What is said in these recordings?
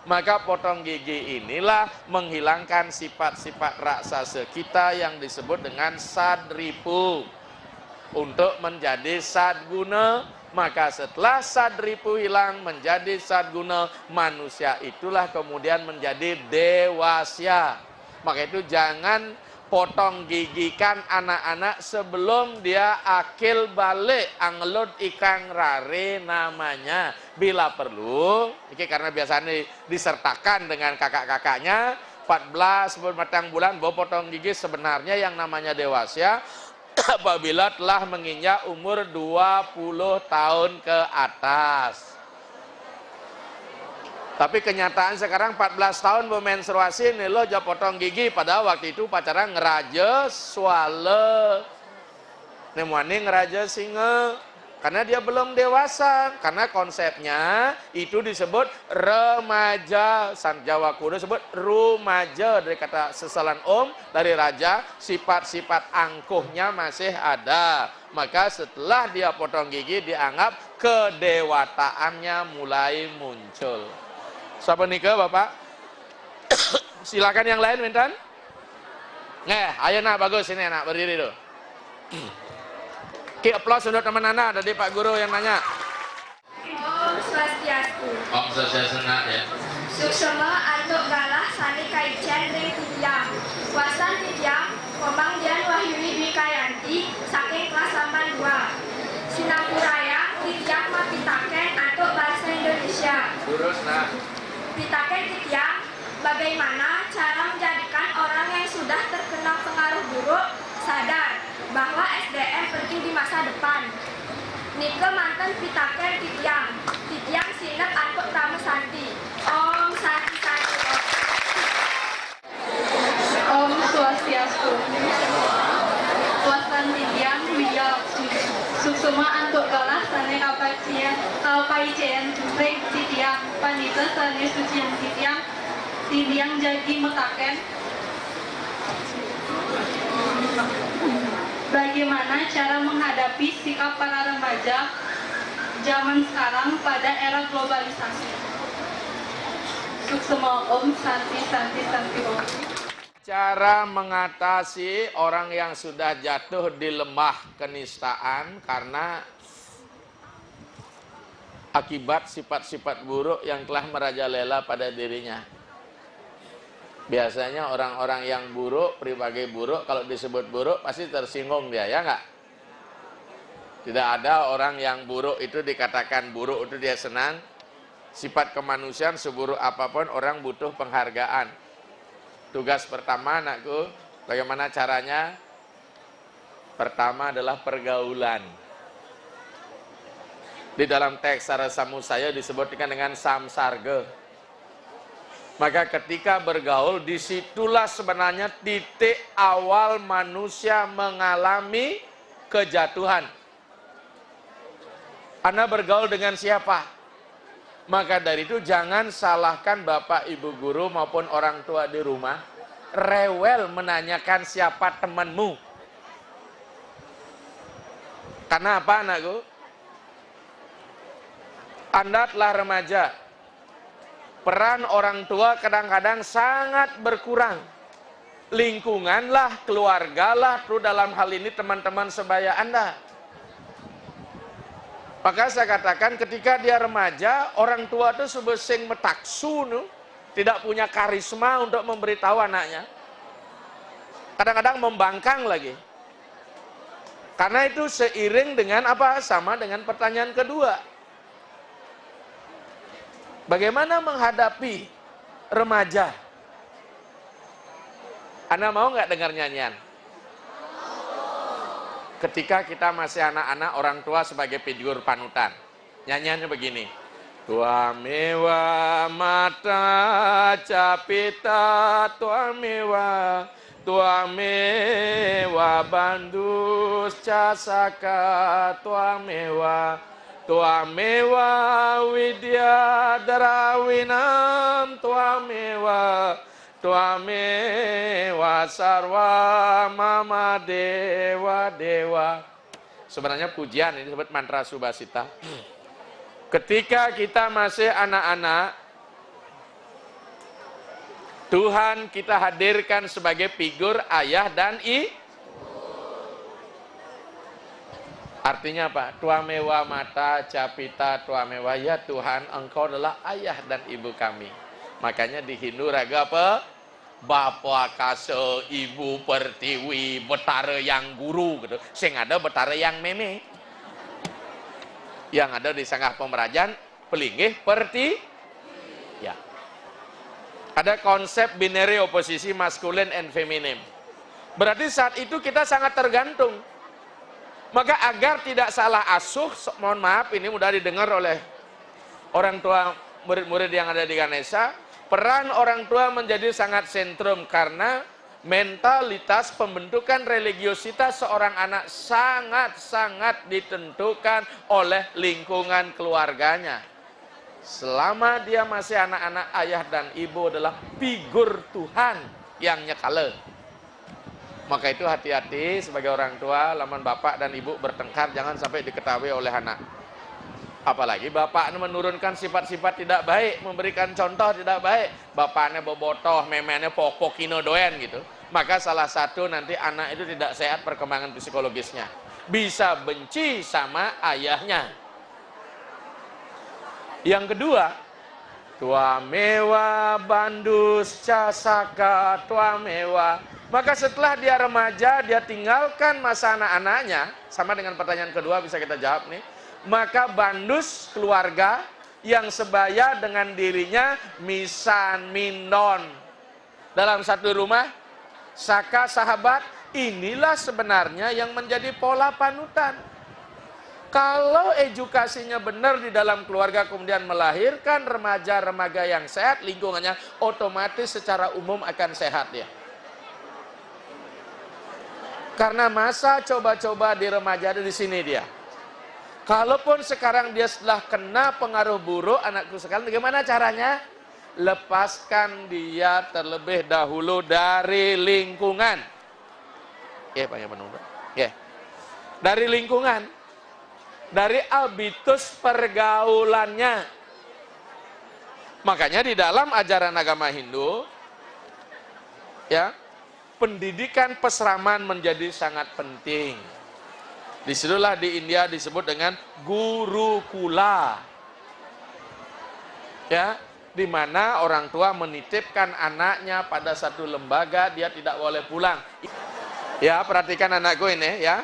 Maka potong gigi inilah menghilangkan sifat-sifat raksasa kita yang disebut dengan sadripu untuk menjadi sadguna. Maka setelah sadripu hilang menjadi sadguna, manusia itulah kemudian menjadi dewasya. Maka itu jangan potong gigikan anak-anak sebelum dia akil balik, anglut ikang rare namanya. Bila perlu, ini karena biasanya disertakan dengan kakak-kakaknya, 14 bermatang bulan bawa potong gigi. Sebenarnya yang namanya dewasa apabila telah menginjak umur 20 tahun ke atas. Tapi kenyataan sekarang 14 tahun bermenstruasi nih lo jauh potong gigi, padahal waktu itu pacaran ngeraja swale. Nemuani ngeraja singa karena dia belum dewasa, karena konsepnya itu disebut remaja. San Jawa kuno disebut rumaja, dari kata sesalan dari raja, sifat-sifat angkuhnya masih ada. Maka setelah dia potong gigi dianggap kedewataannya mulai muncul. Siapa nikah Bapak? Silakan yang lain Wintan. Ayo nak, bagus ini anak berdiri tuh. Ki aplaus untuk teman anak, tadi Pak Guru yang nanya. Om Swastiastu. Om Swastiastu ya. Suksema antuk galah sani kaijen ring tityang. Wasan tityang, Komang Dian Wahyuni Dwi Kayanti, saking kelas 82. Sinampuraya, tityang mapitaken antuk bahasa Indonesia. Lurus nak. Pitaken tityang, bagaimana cara menjadikan orang yang sudah terkena pengaruh buruk sadar bahwa SDM penting di masa depan. Nike mantan pitaken tityang, tityang sinep antuk pramusanti. Om Santi Santi Om Swastiastu. Wasan tityang wiya suksuma antuk galah sane kapaijen ring tityang panita sane sucian tityang jadi mekaken. Bagaimana cara menghadapi sikap para remaja zaman sekarang pada era globalisasi? Suksema Om Santi Santi Santi Om. Cara mengatasi orang yang sudah jatuh di lembah kenistaan karena akibat sifat-sifat buruk yang telah merajalela pada dirinya. Biasanya orang-orang yang buruk, pribadi buruk, kalau disebut buruk pasti tersinggung dia, ya enggak? Tidak ada orang yang buruk itu dikatakan buruk itu dia senang. Sifat kemanusiaan seburuk apapun orang butuh penghargaan. Tugas pertama anakku, bagaimana caranya? Pertama adalah pergaulan. Di dalam teks Sarasamu saya disebutkan dengan samsarga. Maka ketika bergaul, disitulah sebenarnya titik awal manusia mengalami kejatuhan. Anda bergaul dengan siapa? Maka dari itu jangan salahkan bapak, ibu guru maupun orang tua di rumah. Rewel menanyakan siapa temanmu. Karena apa anakku? Anda telah remaja. Peran orang tua kadang-kadang sangat berkurang. Lingkunganlah, keluargalah, terus dalam hal ini teman-teman sebaya Anda. Maka saya katakan ketika dia remaja, orang tua itu sebesing metaksu, tidak punya karisma untuk memberitahu anaknya. Kadang-kadang membangkang lagi. Karena itu seiring dengan apa? Sama dengan pertanyaan kedua. Bagaimana menghadapi remaja? Anda mau nggak dengar nyanyian? Ketika kita masih anak-anak, orang tua sebagai figur panutan. Nyanyiannya begini. Tua mewa mata capita, tua mewa bandus casaka, tua mewa widya darawinam, tua mewa sarwa mama dewa. Sebenarnya pujian ini disebut mantra subasita. Ketika kita masih anak-anak, Tuhan kita hadirkan sebagai figur ayah dan artinya apa? Tuamewa mata capita tuamewa, ya Tuhan engkau adalah ayah dan ibu kami. Makanya di Hindu raga apa? Bapa kase, ibu pertiwi, betara yang guru gitu. Sing ada betara yang meme. Yang ada di sanggah pemerajan pelinggih perti ya. Ada konsep binary oposisi maskulin and feminim. Berarti saat itu kita sangat tergantung. Maka agar tidak salah asuh, mohon maaf ini mudah didengar oleh orang tua murid-murid yang ada di Ganesha, peran orang tua menjadi sangat sentrum karena mentalitas pembentukan religiositas seorang anak sangat-sangat ditentukan oleh lingkungan keluarganya. Selama dia masih anak-anak, ayah dan ibu adalah figur Tuhan yang nyekale. Maka itu hati-hati sebagai orang tua, lamun bapak dan ibu bertengkar jangan sampai diketahui oleh anak. Apalagi bapak menurunkan sifat-sifat tidak baik, memberikan contoh tidak baik. Bapaknya bobotoh, memenya pokokino doen gitu. Maka salah satu nanti anak itu tidak sehat perkembangan psikologisnya. Bisa benci sama ayahnya. Yang kedua, tuamewa bandus casaka tuamewa. Maka setelah dia remaja, dia tinggalkan masa anak-anaknya. Sama dengan pertanyaan kedua bisa kita jawab nih. Maka bandus keluarga yang sebaya dengan dirinya misan mindon. Dalam satu rumah, saka sahabat, inilah sebenarnya yang menjadi pola panutan. Kalau edukasinya benar di dalam keluarga kemudian melahirkan remaja-remaja yang sehat, lingkungannya otomatis secara umum akan sehat ya. Karena masa coba-coba di remaja di sini dia. Kalaupun sekarang dia setelah kena pengaruh buruk, anakku sekalian, bagaimana caranya? Lepaskan dia terlebih dahulu dari lingkungan. Ya, Pak, ya, menunggu. Ya. Dari lingkungan. Dari habitus pergaulannya. Makanya di dalam ajaran agama Hindu, ya, pendidikan peseraman menjadi sangat penting. Disitulah di India disebut dengan gurukula. Ya, di mana orang tua menitipkan anaknya pada satu lembaga, dia tidak boleh pulang. Ya, perhatikan anakku ini ya.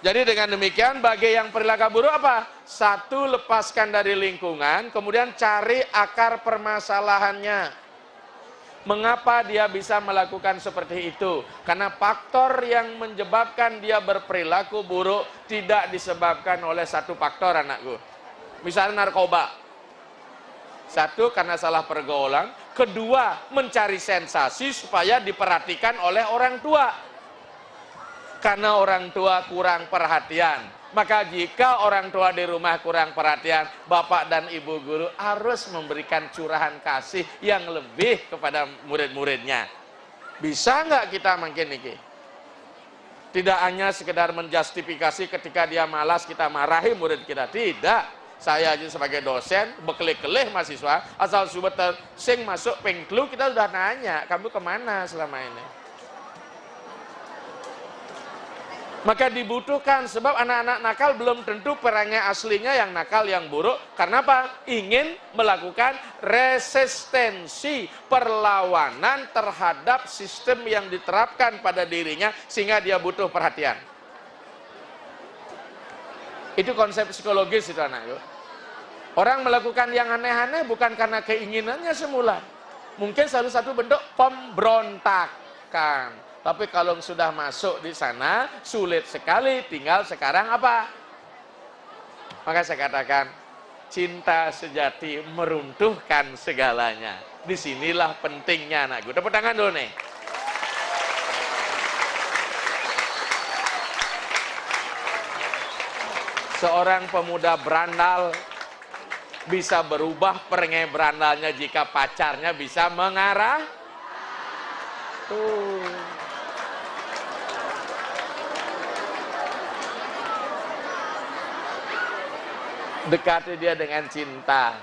Jadi dengan demikian bagi yang perilaku buruk apa? Satu, lepaskan dari lingkungan, kemudian cari akar permasalahannya. Mengapa dia bisa melakukan seperti itu? Karena faktor yang menyebabkan dia berperilaku buruk tidak disebabkan oleh satu faktor anakku. Misalnya narkoba. Satu, karena salah pergaulan. Kedua, mencari sensasi supaya diperhatikan oleh orang tua. Karena orang tua kurang perhatian. Maka jika orang tua di rumah kurang perhatian, bapak dan ibu guru harus memberikan curahan kasih yang lebih kepada murid-muridnya. Bisa nggak kita makin ini? Tidak hanya sekedar menjustifikasi ketika dia malas kita marahi murid kita. Tidak. Saya aja sebagai dosen, bekelih-kelih mahasiswa, asal sudah sing masuk pengklu, kita sudah nanya, kamu kemana selama ini? Maka dibutuhkan, sebab anak-anak nakal belum tentu perangai aslinya yang nakal, yang buruk. Karena apa? Ingin melakukan resistensi, perlawanan terhadap sistem yang diterapkan pada dirinya, sehingga dia butuh perhatian. Itu konsep psikologis itu anakku. Orang melakukan yang aneh-aneh bukan karena keinginannya semula. Mungkin salah satu bentuk pemberontakan. Tapi kalau sudah masuk di sana, sulit sekali. Tinggal sekarang apa? Maka saya katakan, cinta sejati meruntuhkan segalanya. Disinilah pentingnya anakku. Tepuk tangan dulu nih. Seorang pemuda berandal bisa berubah perangai berandalnya jika pacarnya bisa mengarah. Dekati dia dengan cinta.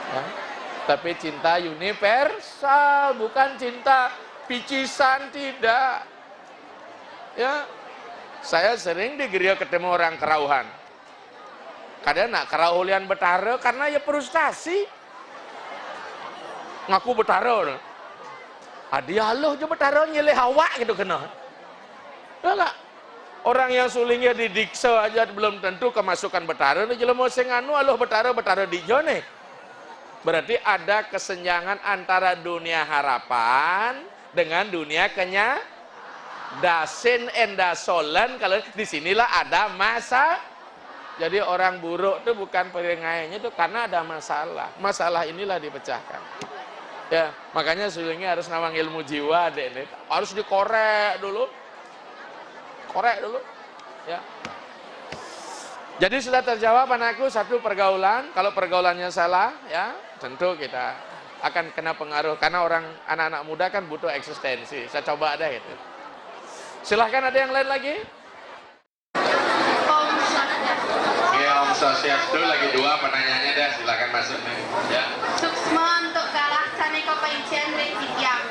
Ya. Tapi cinta universal, bukan cinta picisan, tidak. Ya, saya sering di gereja ketemu orang kerauhan. Kadang nak keraulian betara karena ya frustasi. Ngaku betara. Dia Allah je betara nyeleh awak gitu kena. Enggak. Orang yang sulingnya didiksa aja belum tentu kemasukan betara. Ni jelema sing anu Allah betara di jone. Berarti ada kesenjangan antara dunia harapan dengan dunia dasin endasolen. Kalau disinilah ada masa. Jadi orang buruk itu bukan perengainya itu karena ada masalah. Masalah inilah dipecahkan. Ya, makanya sulingnya harus nawang ilmu jiwa deh ini. Harus dikorek dulu. Korek dulu. Ya. Jadi sudah terjawab anakku satu pergaulan. Kalau pergaulannya salah, ya tentu kita akan kena pengaruh. Karena anak-anak muda kan butuh eksistensi. Saya coba ada gitu. Silahkan ada yang lain lagi. Om Swastiastu lagi dua penanyanya dah. Silahkan masuk nih. Ya. Suksma untuk kalah saneko paicen dari titiang.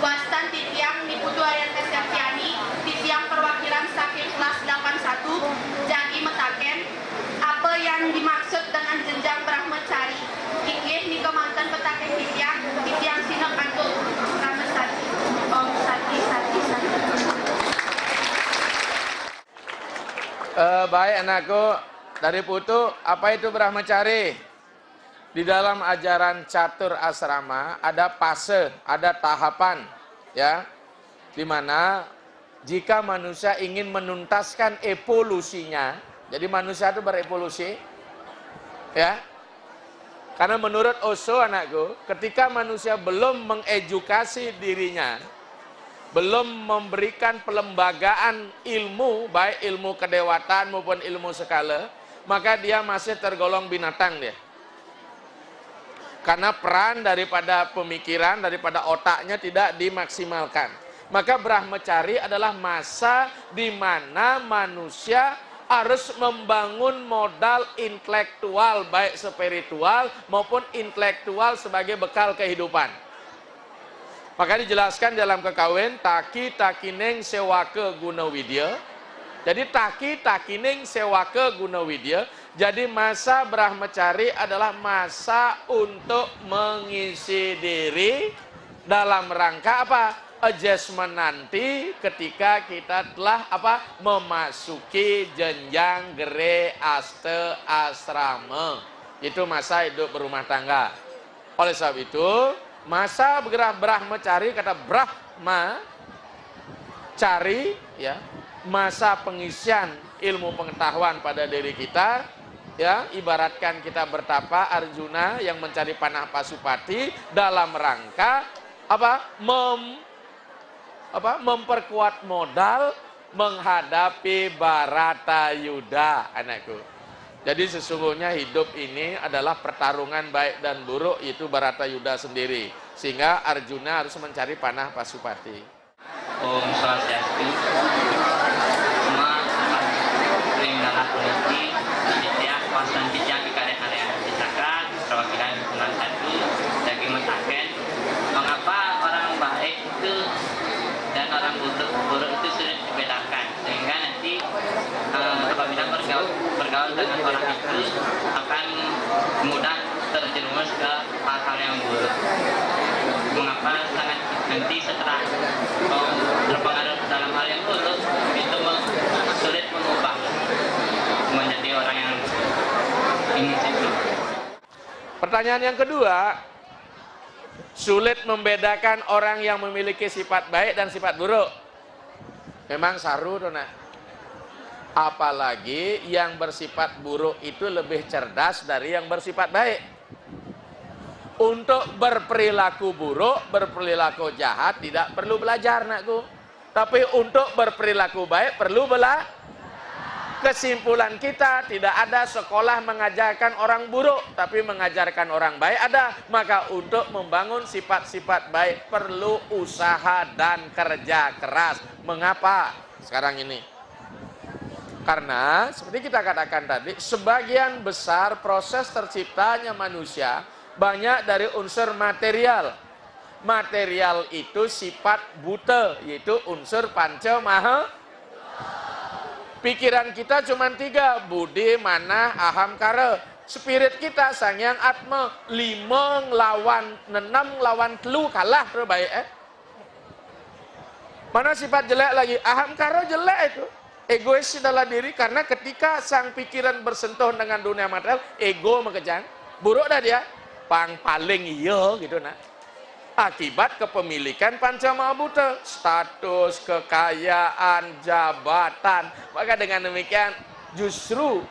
Wastan titiang diputu ayat kesakiani. Titiang perwakilan sakit kelas 81. Jadi metaken apa yang dimaksud dengan jenjang brahmacari. Ikih niko mantan petaken titiang. Titiang sinok antuk brahmacari. Om sati. Baik anakku. Dari Putu, apa itu brahmacari? Di dalam ajaran catur asrama ada fase, ada tahapan, ya, di mana jika manusia ingin menuntaskan evolusinya, jadi manusia itu berevolusi, ya, karena menurut Osho anakku, ketika manusia belum mengedukasi dirinya, belum memberikan pelembagaan ilmu, baik ilmu kedewatan maupun ilmu skala, maka dia masih tergolong binatang dia. Karena peran daripada pemikiran, daripada otaknya tidak dimaksimalkan. Maka brahmacari adalah masa di mana manusia harus membangun modal intelektual, baik spiritual maupun intelektual sebagai bekal kehidupan. Maka dijelaskan dalam kekawin, taki takineng sewake guna widya. Jadi taki takining sewake guna widya. Jadi masa brahmacari adalah masa untuk mengisi diri dalam rangka apa? Adjustment nanti ketika kita telah apa? Memasuki jenjang gere aste asrama. Itu masa hidup berumah tangga. Oleh sebab itu, masa brahmacari, kata brahma cari, ya, masa pengisian ilmu pengetahuan pada diri kita, ya, ibaratkan kita bertapa Arjuna yang mencari panah Pasupati dalam rangka apa? Memperkuat modal menghadapi Baratayuda, anakku. Jadi sesungguhnya hidup ini adalah pertarungan baik dan buruk, itu Baratayuda sendiri. Sehingga Arjuna harus mencari panah Pasupati. Om Swastiastu. Semua dalam kondisi setiap kawasan bijak di area Cisaka, perwakilan lingkungan 1, daging mentaken. Mengapa orang baik itu dan orang buruk itu sulit dibedakan, sehingga nanti apabila bergaul dengan orang itu akan mudah terjerumus ke hal-hal yang buruk. Mengapa sangat nanti setelah terpengaruh dalam hal yang buruk itu sulit mengubah menjadi orang yang ingin itu. Pertanyaan yang kedua, sulit membedakan orang yang memiliki sifat baik dan sifat buruk. Memang saru tuh nak. Apalagi yang bersifat buruk itu lebih cerdas dari yang bersifat baik. Untuk berperilaku buruk, berperilaku jahat tidak perlu belajar nakku. Tapi untuk berperilaku baik perlu belajar. Kesimpulan kita, tidak ada sekolah mengajarkan orang buruk, tapi mengajarkan orang baik ada. Maka untuk membangun sifat-sifat baik perlu usaha dan kerja keras. Mengapa sekarang ini? Karena seperti kita katakan tadi, sebagian besar proses terciptanya manusia banyak dari unsur material. Material itu sifat buta, yaitu unsur panca maha. Pikiran kita cuma 3, budi, manah, aham, kara. Spirit kita sangyang atma, 5 lawan 6 lawan 3 kalah terbaik. Mana sifat jelek lagi? Aham, kara jelek itu. Egois dalam diri, karena ketika sang pikiran bersentuh dengan dunia material, ego mengejar. Buruk dah dia. Paling iya gitu nak. Akibat kepemilikan panca maha buta, status, kekayaan, jabatan. Maka dengan demikian justru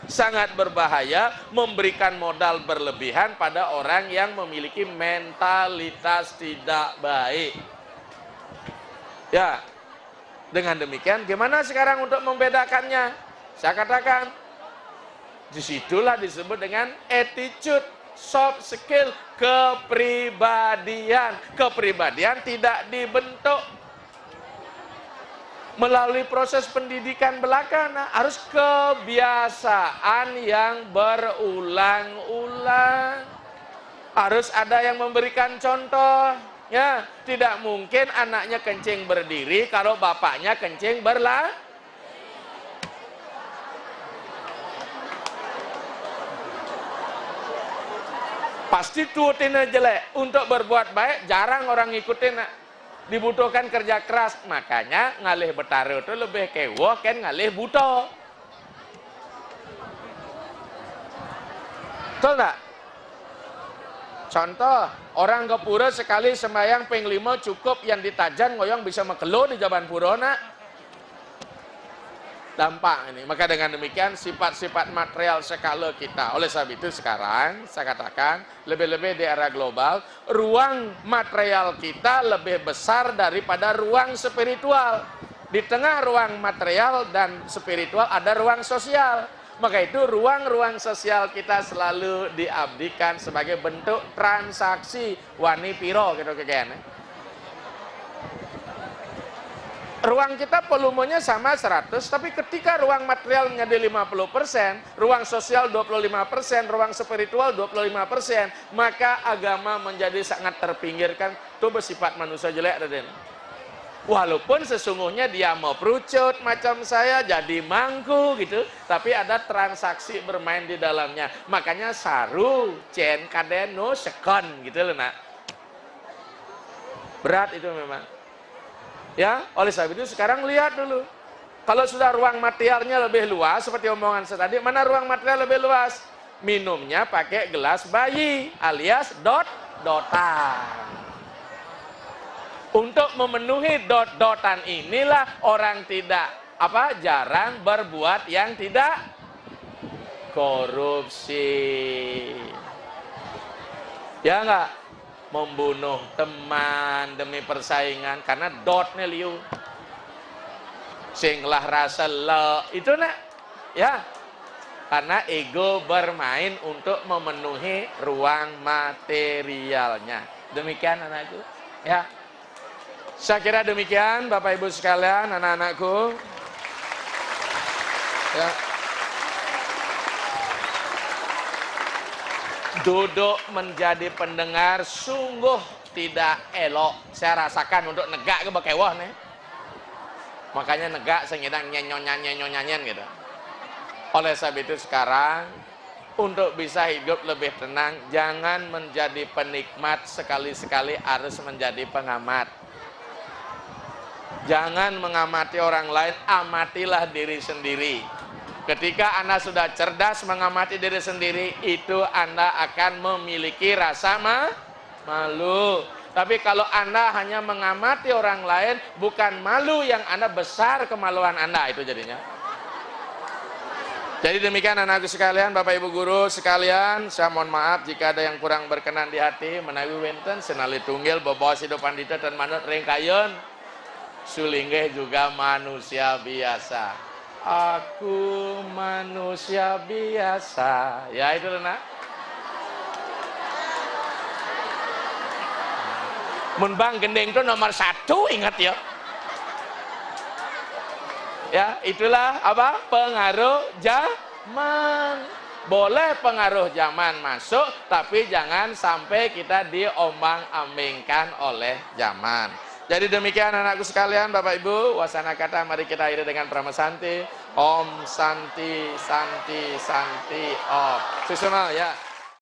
sangat berbahaya memberikan modal berlebihan pada orang yang memiliki mentalitas tidak baik. Ya, dengan demikian gimana sekarang untuk membedakannya? Saya katakan, disitulah disebut dengan attitude. Soft skill, kepribadian. Kepribadian tidak dibentuk melalui proses pendidikan belaka, harus kebiasaan yang berulang-ulang. Harus ada yang memberikan contoh. Ya, tidak mungkin anaknya kencing berdiri kalau bapaknya kencing berlari. Pasti tuutin jelek. Untuk berbuat baik jarang orang ngikutin. Dibutuhkan kerja keras. Makanya ngalih betara itu lebih kewoh kan ngalih buta. Betul tak? Contoh, orang ke pura sekali sembahyang ping 5 cukup, yang ditajan ngoyong bisa mekelo di jaban pura nak. Dampak ini. Maka dengan demikian sifat-sifat material skala kita. Oleh sebab itu sekarang saya katakan lebih-lebih di era global, ruang material kita lebih besar daripada ruang spiritual. Di tengah ruang material dan spiritual ada ruang sosial. Maka itu ruang-ruang sosial kita selalu diabdikan sebagai bentuk transaksi wani piro gitu kekene. Ruang kita volumenya sama 100, tapi ketika ruang material menjadi 50%, ruang sosial 25%, ruang spiritual 25%, maka agama menjadi sangat terpinggirkan. Itu bersifat manusia jelek, Raden. Walaupun sesungguhnya dia mau perucut macam saya, jadi mangku gitu, tapi ada transaksi bermain di dalamnya. Makanya saru, cen, kadeno, sekon gitu loh nak. Berat itu memang. Ya, oleh sebab itu sekarang lihat dulu. Kalau sudah ruang materialnya lebih luas, seperti omongan saya tadi, mana ruang material lebih luas? Minumnya pakai gelas bayi, alias dot-dotan. Untuk memenuhi dot-dotan inilah orang jarang berbuat yang tidak korupsi. Ya enggak? Membunuh teman demi persaingan karena dotnya liu. Singlah rasa le itu nak. Ya. Karena ego bermain untuk memenuhi ruang materialnya. Demikian anakku. Ya. Saya kira demikian Bapak Ibu sekalian, anak-anakku. Ya. Duduk menjadi pendengar sungguh tidak elok. Saya rasakan untuk negak ke bakewah nih. Makanya negak sengidang nyanyon-nyanyon gitu. Oleh sebab itu sekarang untuk bisa hidup lebih tenang, jangan menjadi penikmat, sekali-sekali harus menjadi pengamat. Jangan mengamati orang lain, amatilah diri sendiri. Ketika Anda sudah cerdas mengamati diri sendiri, itu Anda akan memiliki rasa malu. Tapi kalau Anda hanya mengamati orang lain, bukan malu yang Anda, besar kemaluan Anda itu jadinya. Jadi demikian anakku sekalian, Bapak Ibu guru sekalian, saya mohon maaf jika ada yang kurang berkenan di hati. Menawi wenten senali tunggil bawa sido pandita dan manut ringkayon. Sulinggih juga manusia biasa. Aku manusia biasa. Ya itu nak. Mun bang gendeng itu nomor 1, ingat ya. Ya, itulah apa? Pengaruh zaman. Boleh pengaruh zaman masuk, tapi jangan sampai kita diombang-ambingkan oleh zaman. Jadi demikian anakku sekalian, Bapak Ibu, wasana kata mari kita akhiri dengan Brahma Santi. Om Santi Santi Santi Om. Susunal ya.